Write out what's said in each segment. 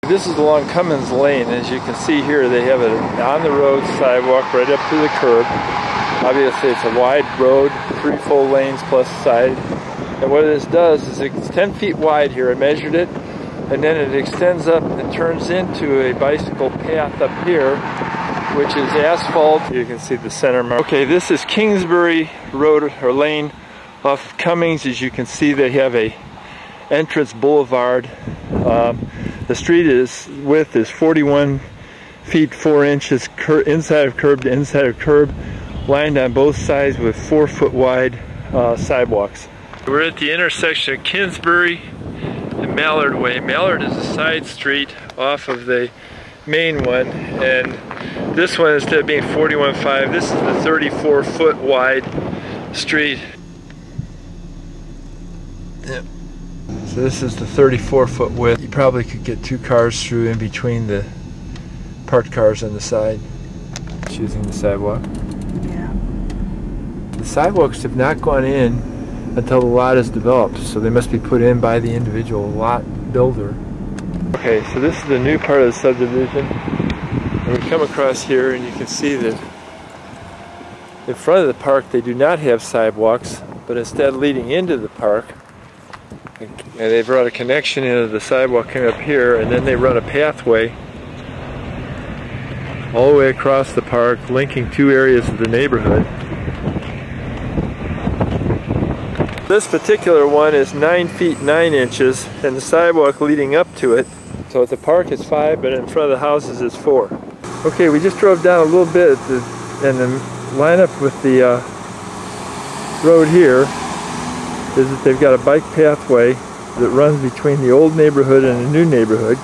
This is along Cummins Lane. As you can see here, they have an on-the-road sidewalk right up to the curb. Obviously, it's a wide road, 3 full lanes plus side. And what this does is it's 10 feet wide here. I measured it, and then it extends up and turns into a bicycle path up here, which is asphalt. You can see the center mark. Okay, this is Kingsbury Road or Lane off of Cummings. As you can see, they have a entrance boulevard. The street width is 41 feet 4 inches inside of curb to inside of curb, lined on both sides with 4 foot wide sidewalks. We're at the intersection of Kingsbury and Mallard Way. Mallard is a side street off of the main one, and this one, instead of being 41.5, this is the 34 foot wide street. Yep. So this is the 34 foot width. You probably could get 2 cars through in between the parked cars on the side, choosing the sidewalk. Yeah. The sidewalks have not gone in until the lot is developed, so they must be put in by the individual lot builder. Okay, so this is the new part of the subdivision. And we come across here and you can see that in front of the park they do not have sidewalks, but instead leading into the park, and they brought a connection into the sidewalk coming up here, and then they run a pathway all the way across the park, linking 2 areas of the neighborhood. This particular one is 9 feet 9 inches, and the sidewalk leading up to it. So at the park it's 5, but in front of the houses it's 4. Okay, we just drove down a little bit, and then line up with the road here is that they've got a bike pathway that runs between the old neighborhood and the new neighborhood,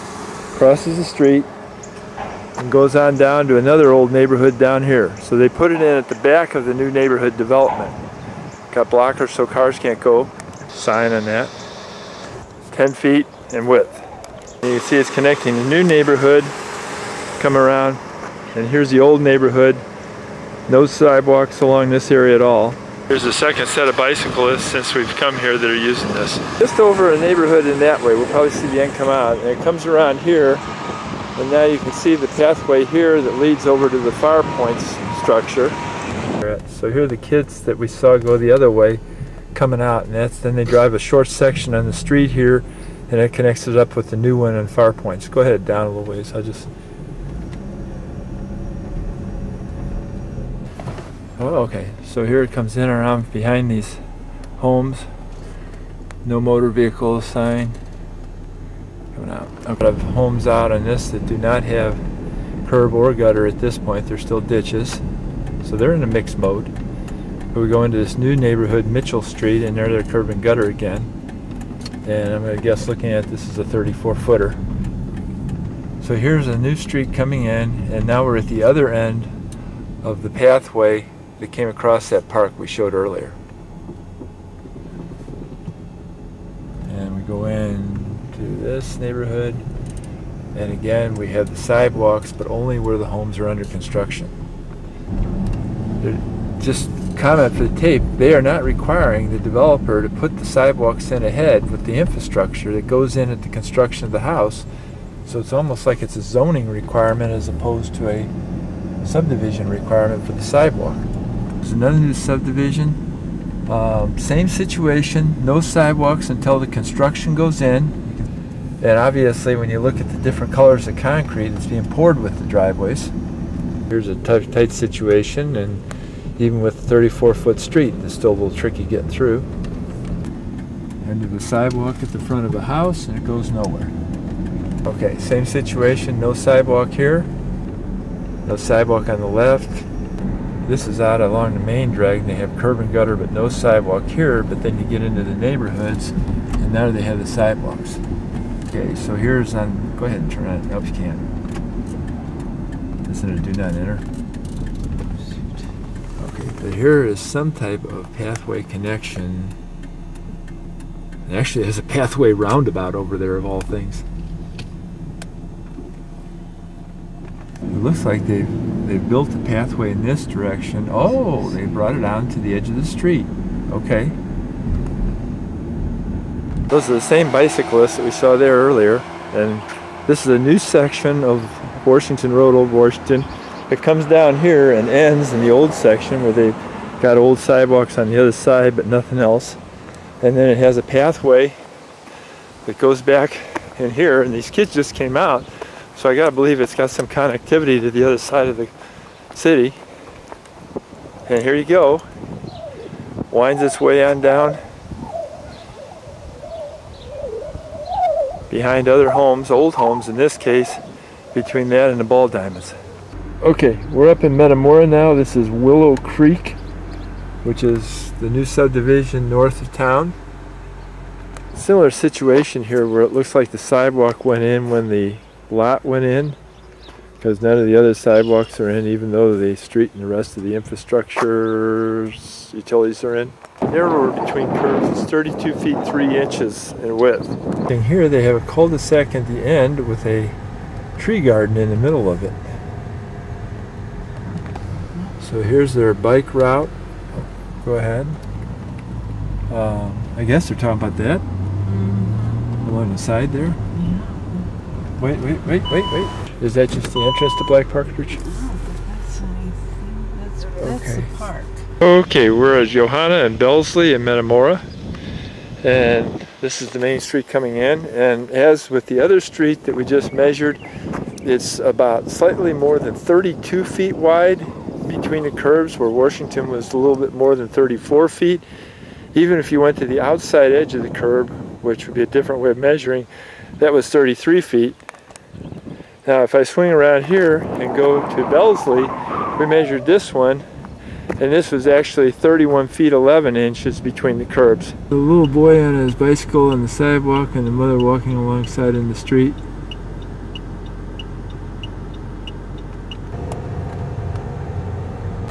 crosses the street, and goes on down to another old neighborhood down here. So they put it in at the back of the new neighborhood development. Got blockers so cars can't go. Sign on that. 10 feet in width. And you can see it's connecting the new neighborhood, come around, and here's the old neighborhood. No sidewalks along this area at all. Here's the second set of bicyclists since we've come here that are using this. Just over a neighborhood in that way, we'll probably see the end come out, and it comes around here, and now you can see the pathway here that leads over to the Far Points structure. So here are the kids that we saw go the other way coming out, and then they drive a short section on the street here, and it connects it up with the new one on Far Points. Go ahead down a little ways. Oh, okay. So here it comes in around behind these homes. No motor vehicle sign coming out. I've got homes out on this that do not have curb or gutter at this point. They're still ditches. So they're in a mixed mode. But we go into this new neighborhood, Mitchell Street, and they're curb and gutter again. And I'm going to guess, looking at this, is a 34 footer. So here's a new street coming in, and now we're at the other end of the pathway that came across that park we showed earlier. And we go into this neighborhood, and again we have the sidewalks, but only where the homes are under construction. Just comment for the tape, they are not requiring the developer to put the sidewalks in ahead with the infrastructure that goes in at the construction of the house. So it's almost like it's a zoning requirement as opposed to a subdivision requirement for the sidewalk. There's another new subdivision, same situation, no sidewalks until the construction goes in. And obviously when you look at the different colors of concrete that's being poured with the driveways, here's a tight situation, and even with a 34-foot street, it's still a little tricky getting through. Into the sidewalk at the front of a house, and it goes nowhere. Okay, same situation, no sidewalk here, no sidewalk on the left. This is out along the main drag, and they have curb and gutter, but no sidewalk here, but then you get into the neighborhoods, and now they have the sidewalks. Okay, so here's on, go ahead and turn on, nope you can't. Isn't it a do not enter? Okay, but here is some type of pathway connection. It actually has a pathway roundabout over there of all things. It looks like they've built a pathway in this direction. Oh, they brought it out to the edge of the street. Okay. Those are the same bicyclists that we saw there earlier, and This is a new section of Washington Road, Old Washington. It comes down here and ends in the old section where they've got old sidewalks on the other side but nothing else. And then it has a pathway that goes back in here, and these kids just came out, so I gotta believe it's got some connectivity to the other side of the city. And here you go. Winds its way on down behind other homes, old homes in this case, between that and the Ball Diamonds. Okay, we're up in Metamora now. This is Willow Creek, which is the new subdivision north of town. Similar situation here where it looks like the sidewalk went in when the lot went in, because none of the other sidewalks are in, even though the street and the rest of the infrastructure utilities are in. Narrower between curves is 32 feet 3 inches in width. And here they have a cul-de-sac at the end with a tree garden in the middle of it. So here's their bike route. Go ahead. I guess they're talking about that. Along the side there. Wait. Is that just the entrance to Black Partridge? That's the park. Okay, we're at Johanna and Bellesley in Metamora, and this is the main street coming in, and as with the other street that we just measured, it's about slightly more than 32 feet wide between the curves, where Washington was a little bit more than 34 feet. Even if you went to the outside edge of the curb, which would be a different way of measuring, that was 33 feet. Now if I swing around here and go to Bellesley, we measured this one, and this was actually 31 feet 11 inches between the curbs. The little boy on his bicycle on the sidewalk and the mother walking alongside in the street.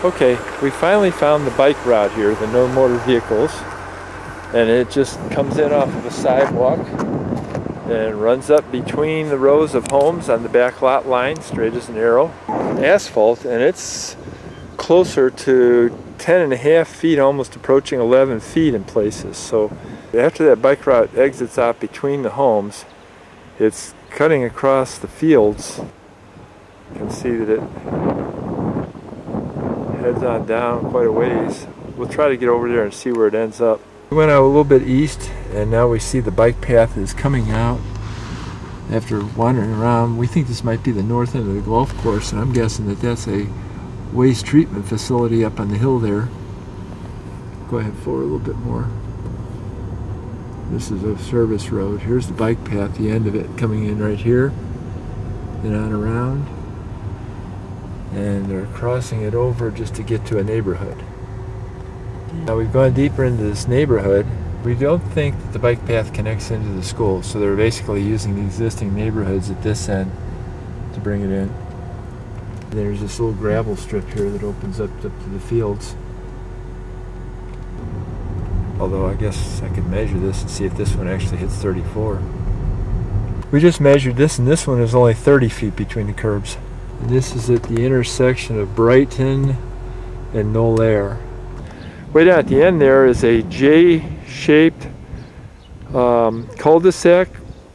Okay, we finally found the bike route here, the no motor vehicles, and it just comes in off of a sidewalk and runs up between the rows of homes on the back lot line, straight as an arrow. Asphalt, and it's closer to 10.5 feet, almost approaching 11 feet in places. So after that bike route exits out between the homes, it's cutting across the fields. You can see that it heads on down quite a ways. We'll try to get over there and see where it ends up. We went out a little bit east, and now we see the bike path is coming out after wandering around. We think this might be the north end of the golf course, and I'm guessing that that's a waste treatment facility up on the hill there. Go ahead forward a little bit more. This is a service road. Here's the bike path, the end of it coming in right here, and on around. And they're crossing it over just to get to a neighborhood. Now we've gone deeper into this neighborhood. We don't think that the bike path connects into the school, so they're basically using the existing neighborhoods at this end to bring it in. There's this little gravel strip here that opens up to the fields. Although I guess I could measure this and see if this one actually hits 34. We just measured this, and this one is only 30 feet between the curbs. And this is at the intersection of Brighton and Knowle. Way down at the end there is a J-shaped cul-de-sac.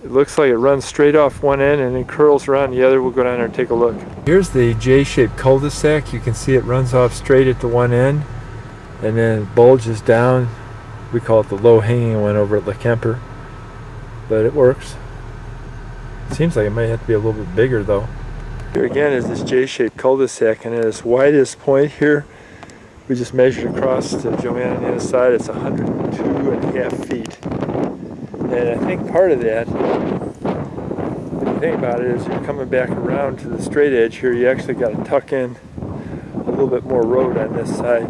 It looks like it runs straight off one end and then curls around the other. We'll go down there and take a look. Here's the J-shaped cul-de-sac. You can see it runs off straight at the one end and then it bulges down. We call it the low-hanging one over at La Kemper, but it works. It seems like it might have to be a little bit bigger though. Here again is this J-shaped cul-de-sac, and at its widest point here, we just measured across to Joanna on the other side. It's 102.5 feet. And I think part of that, if you think about it, is you're coming back around to the straight edge here, you actually got to tuck in a little bit more road on this side.